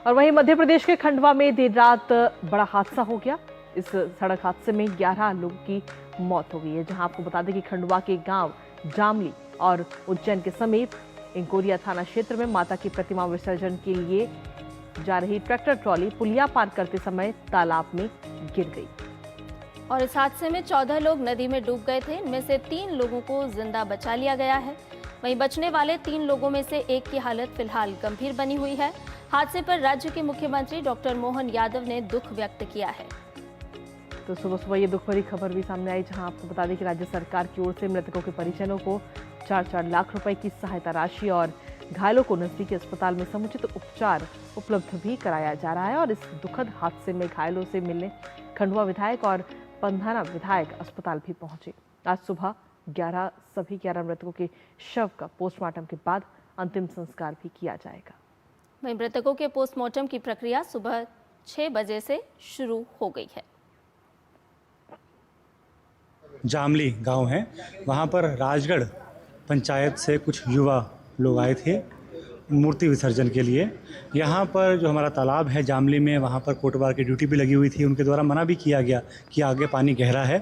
और वहीं मध्य प्रदेश के खंडवा में देर रात बड़ा हादसा हो गया। इस सड़क हादसे में 11 लोगों की मौत हो गई है। जहां आपको बता दें कि खंडवा के गांव जामली और उज्जैन के समीप इंकोरिया थाना क्षेत्र में माता की प्रतिमा विसर्जन के लिए जा रही ट्रैक्टर ट्रॉली पुलिया पार करते समय तालाब में गिर गई और इस हादसे में 14 लोग नदी में डूब गए थे। इनमें से 3 लोगों को जिंदा बचा लिया गया है। वहीं बचने वाले 3 लोगों में से एक की हालत फिलहाल गंभीर बनी हुई है। हादसे पर राज्य के मुख्यमंत्री डॉक्टर मोहन यादव ने दुख व्यक्त किया है। तो सुबह सुबह ये दुख भरी खबर भी सामने आई, जहां आपको बता दें कि राज्य सरकार की ओर से मृतकों के परिजनों को 4-4 लाख रुपए की सहायता राशि और घायलों को नजदीकी अस्पताल में समुचित उपचार उपलब्ध भी कराया जा रहा है। और इस दुखद हादसे में घायलों से मिलने खंडवा विधायक और पंधाना विधायक अस्पताल भी पहुंचे। आज सुबह सभी 11 मृतकों के शव का पोस्टमार्टम के बाद अंतिम संस्कार भी किया जाएगा। वहीं मृतकों के पोस्टमार्टम की प्रक्रिया सुबह 6 बजे से शुरू हो गई है। जामली गांव है, वहां पर राजगढ़ पंचायत से कुछ युवा लोग आए थे मूर्ति विसर्जन के लिए। यहाँ पर जो हमारा तालाब है जामली में, वहाँ पर कोटवार की ड्यूटी भी लगी हुई थी। उनके द्वारा मना भी किया गया कि आगे पानी गहरा है,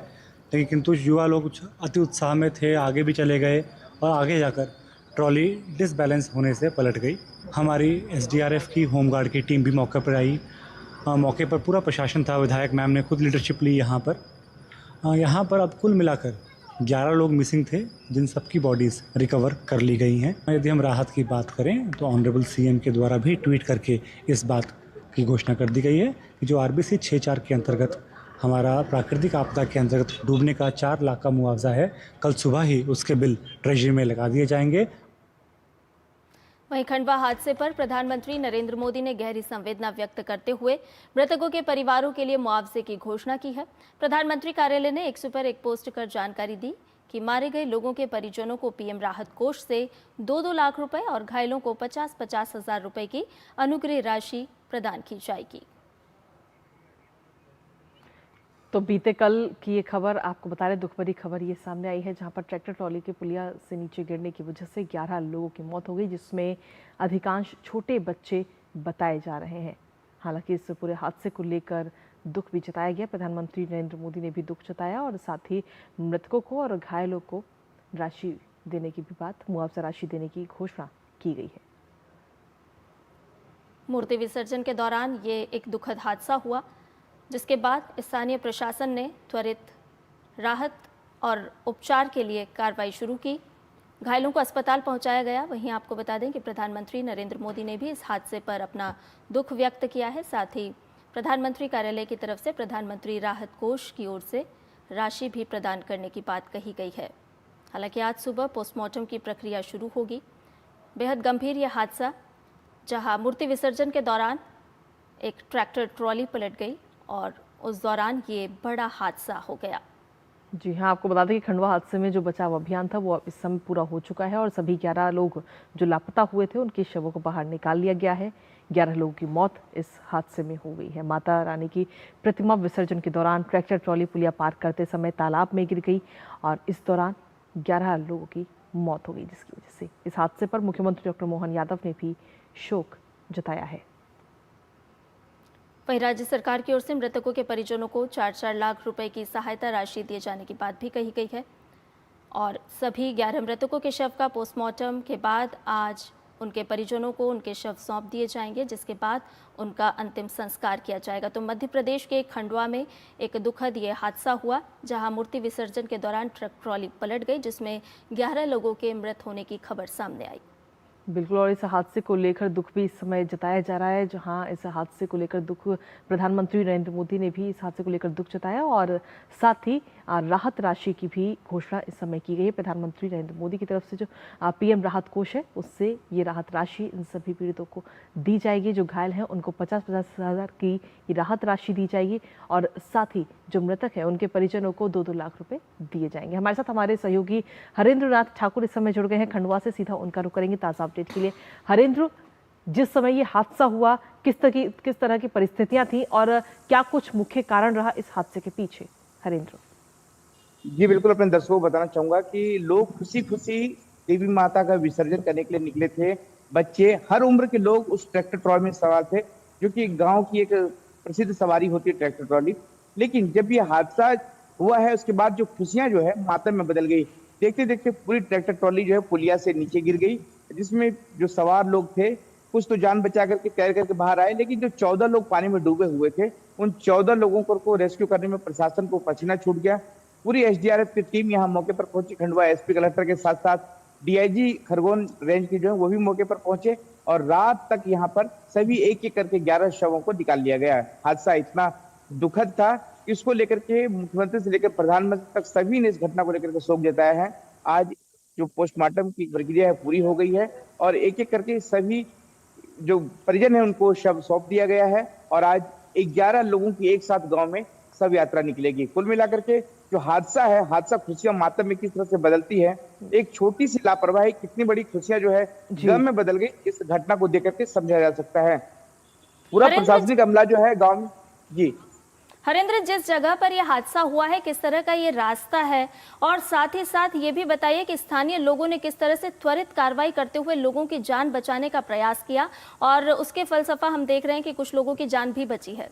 लेकिन किंतु युवा लोग अति उत्साह में थे, आगे भी चले गए और आगे जाकर ट्रॉली डिसबैलेंस होने से पलट गई। हमारी एसडीआरएफ की होमगार्ड की टीम भी मौके पर आई। मौके पर पूरा प्रशासन था, विधायक मैम ने खुद लीडरशिप ली यहाँ पर। यहाँ पर अब कुल मिलाकर 11 लोग मिसिंग थे, जिन सबकी बॉडीज़ रिकवर कर ली गई हैं। यदि हम राहत की बात करें तो ऑनरेबल सीएम के द्वारा भी ट्वीट करके इस बात की घोषणा कर दी गई है कि जो आरबीसी 6-4 के अंतर्गत हमारा प्राकृतिक आपदा के अंतर्गत डूबने का 4 लाख का मुआवजा है, कल सुबह ही उसके बिल ट्रेजरी में लगा दिए जाएंगे। वहीं खंडवा हादसे पर प्रधानमंत्री नरेंद्र मोदी ने गहरी संवेदना व्यक्त करते हुए मृतकों के परिवारों के लिए मुआवजे की घोषणा की है। प्रधानमंत्री कार्यालय ने 100 पर एक पोस्ट कर जानकारी दी कि मारे गए लोगों के परिजनों को पीएम राहत कोष से 2-2 लाख रुपए और घायलों को 50-50 हजार रुपए की अनुग्रह राशि प्रदान की जाएगी। तो बीते कल की ये खबर आपको बता रहे, दुख भरी खबर ये सामने आई है, जहां पर ट्रैक्टर ट्रॉली के पुलिया से नीचे गिरने की वजह से 11 लोगों की मौत हो गई, जिसमें अधिकांश छोटे बच्चे बताए जा रहे हैं। हालांकि इस पूरे हादसे को लेकर दुख भी जताया गया। प्रधानमंत्री नरेंद्र मोदी ने भी दुख जताया और साथ ही मृतकों को और घायलों को राशि देने की भी बात, मुआवजा राशि देने की घोषणा की गई है। मूर्ति विसर्जन के दौरान ये एक दुखद हादसा हुआ, जिसके बाद स्थानीय प्रशासन ने त्वरित राहत और उपचार के लिए कार्रवाई शुरू की। घायलों को अस्पताल पहुंचाया गया। वहीं आपको बता दें कि प्रधानमंत्री नरेंद्र मोदी ने भी इस हादसे पर अपना दुख व्यक्त किया है। साथ ही प्रधानमंत्री कार्यालय की तरफ से प्रधानमंत्री राहत कोष की ओर से राशि भी प्रदान करने की बात कही गई है। हालांकि आज सुबह पोस्टमार्टम की प्रक्रिया शुरू होगी। बेहद गंभीर यह हादसा, जहां मूर्ति विसर्जन के दौरान एक ट्रैक्टर ट्रॉली पलट गई और उस दौरान ये बड़ा हादसा हो गया। जी हाँ, आपको बता दें कि खंडवा हादसे में जो बचाव अभियान था वो इस समय पूरा हो चुका है और सभी 11 लोग जो लापता हुए थे उनके शवों को बाहर निकाल लिया गया है। 11 लोगों की मौत इस हादसे में हो गई है। माता रानी की प्रतिमा विसर्जन के दौरान ट्रैक्टर ट्रॉली पुलिया पार करते समय तालाब में गिर गई और इस दौरान 11 लोगों की मौत हो गई, जिसकी वजह से इस हादसे पर मुख्यमंत्री डॉक्टर मोहन यादव ने भी शोक जताया है। वहीं राज्य सरकार की ओर से मृतकों के परिजनों को 4-4 लाख रुपए की सहायता राशि दिए जाने की बात भी कही गई है और सभी 11 मृतकों के शव का पोस्टमार्टम के बाद आज उनके परिजनों को उनके शव सौंप दिए जाएंगे, जिसके बाद उनका अंतिम संस्कार किया जाएगा। तो मध्य प्रदेश के खंडवा में एक दुखद ये हादसा हुआ, जहां मूर्ति विसर्जन के दौरान ट्रक ट्रॉली पलट गई, जिसमें 11 लोगों के मृत होने की खबर सामने आई। बिल्कुल, और इस हादसे को लेकर दुख भी इस समय जताया जा रहा है, जहां इस हादसे को लेकर दुख प्रधानमंत्री नरेंद्र मोदी ने भी इस हादसे को लेकर दुख जताया और साथ ही राहत राशि की भी घोषणा इस समय की गई है। प्रधानमंत्री नरेंद्र मोदी की तरफ से जो पीएम राहत कोष है उससे ये राहत राशि इन सभी पीड़ितों को दी जाएगी। जो घायल हैं उनको 50-50 हजार की ये राहत राशि दी जाएगी और साथ ही जो मृतक है उनके परिजनों को 2-2 लाख रुपए दिए जाएंगे। हमारे साथ हमारे सहयोगी हरेंद्र नाथ ठाकुर इस समय जुड़ गए हैं खंडवा से, सीधा उनका रुख करेंगे ताज़ा अपडेट के लिए। हरेंद्र, जिस समय ये हादसा हुआ किस तरह की परिस्थितियां थी और क्या कुछ मुख्य कारण रहा इस हादसे के पीछे? हरेंद्र जी बिल्कुल, अपने दर्शकों को बताना चाहूंगा कि लोग खुशी खुशी देवी माता का विसर्जन करने के लिए निकले थे। बच्चे, हर उम्र के लोग उस ट्रैक्टर ट्रॉली में सवार थे। जो कि गांव की एक प्रसिद्ध सवारी होती है ट्रैक्टर ट्रॉली। लेकिन जब ये हादसा हुआ है उसके बाद जो खुशियां जो है मातम में बदल गई। देखते देखते पूरी ट्रैक्टर ट्रॉली जो है पुलिया से नीचे गिर गई, जिसमें जो सवार लोग थे कुछ तो जान बचा करके तैर करके बाहर आए, लेकिन जो 14 लोग पानी में डूबे हुए थे उन 14 लोगों को रेस्क्यू करने में प्रशासन को पसीना छूट गया। पूरी एसडीआरएफ की टीम यहाँ मौके पर पहुंची, खंडवा एसपी कलेक्टर के साथ साथ डीआईजी खरगोन रेंज की जो है वो भी मौके पर पहुंचे और रात तक यहाँ पर सभी एक एक करके 11 शवों को निकाल लिया गया। हादसा इतना दुखद था, इसको लेकर के मुख्यमंत्री से लेकर प्रधानमंत्री तक सभी ने इस घटना को लेकर के शोक जताया है। आज जो पोस्टमार्टम की प्रक्रिया है पूरी हो गई है और एक एक करके सभी जो परिजन है उनको शव सौंप दिया गया है और आज 11 लोगों की एक साथ गांव में सब यात्रा निकलेगी। कुल मिलाकर के जो हादसा है, हादसा खुशियां मातम में किस तरह से बदलती है, एक छोटी सी लापरवाही कितनी बड़ी खुशियां जो है गम में बदल गई, इस घटना को देख करके समझा जा सकता है। पूरा प्रशासनिक अमला जो है गांव में। जी हरेंद्र, जिस जगह पर यह हादसा हुआ है किस तरह का ये रास्ता है, और साथ ही साथ ये भी बताइए कि स्थानीय लोगों ने किस तरह से त्वरित कार्रवाई करते हुए लोगों की जान बचाने का प्रयास किया और उसके फलसफा हम देख रहे हैं कि कुछ लोगों की जान भी बची है।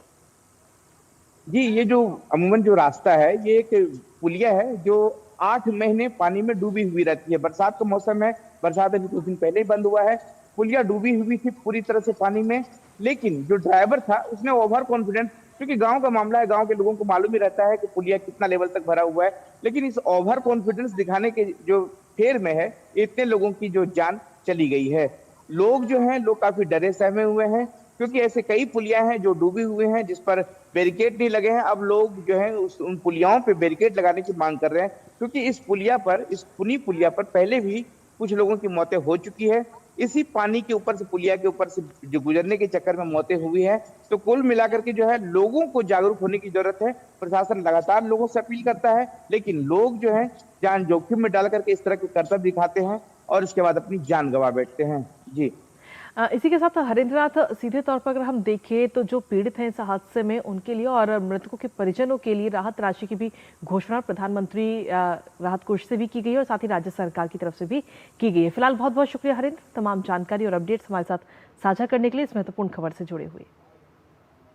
जी, ये जो अमूमन जो रास्ता है ये एक पुलिया है जो 8 महीने पानी में डूबी हुई रहती है। बरसात का मौसम है, बरसात अभी कुछ दिन पहले ही बंद हुआ है। पुलिया डूबी हुई थी पूरी तरह से पानी में, लेकिन जो ड्राइवर था उसने ओवर कॉन्फिडेंस, क्योंकि गांव का मामला है, गांव के लोगों को मालूम ही रहता है कि पुलिया कितना लेवल तक भरा हुआ है, लेकिन इस ओवर कॉन्फिडेंस दिखाने के जो फेर में है इतने लोगों की जो जान चली गई है। लोग जो हैं लोग काफी डरे सहमे हुए हैं, क्योंकि ऐसे कई पुलिया हैं जो डूबी हुए हैं जिस पर बैरिकेड नहीं लगे हैं। अब लोग जो है उन पुलियाओं पे बैरिकेड लगाने की मांग कर रहे हैं, क्योंकि इस पुलिया पर, इस पुनी पुलिया पर पहले भी कुछ लोगों की मौतें हो चुकी है। इसी पानी के ऊपर से, पुलिया के ऊपर से जो गुजरने के चक्कर में मौतें हुई है। तो कुल मिलाकर के जो है लोगों को जागरूक होने की जरूरत है। प्रशासन लगातार लोगों से अपील करता है, लेकिन लोग जो है जान जोखिम में डाल करके इस तरह के कर्तव्य दिखाते हैं और इसके बाद अपनी जान गंवा बैठते हैं। जी इसी के साथ हरेंद्रनाथ, सीधे तौर पर अगर हम देखें तो जो पीड़ित हैं इस हादसे में उनके लिए और मृतकों के परिजनों के लिए राहत राशि की भी घोषणा प्रधानमंत्री राहत कोष से भी की गई है और साथ ही राज्य सरकार की तरफ से भी की गई है। फिलहाल बहुत बहुत शुक्रिया हरेंद्र, तमाम जानकारी और अपडेट्स हमारे साथ साझा करने के लिए, इस महत्वपूर्ण खबर से जुड़े हुए।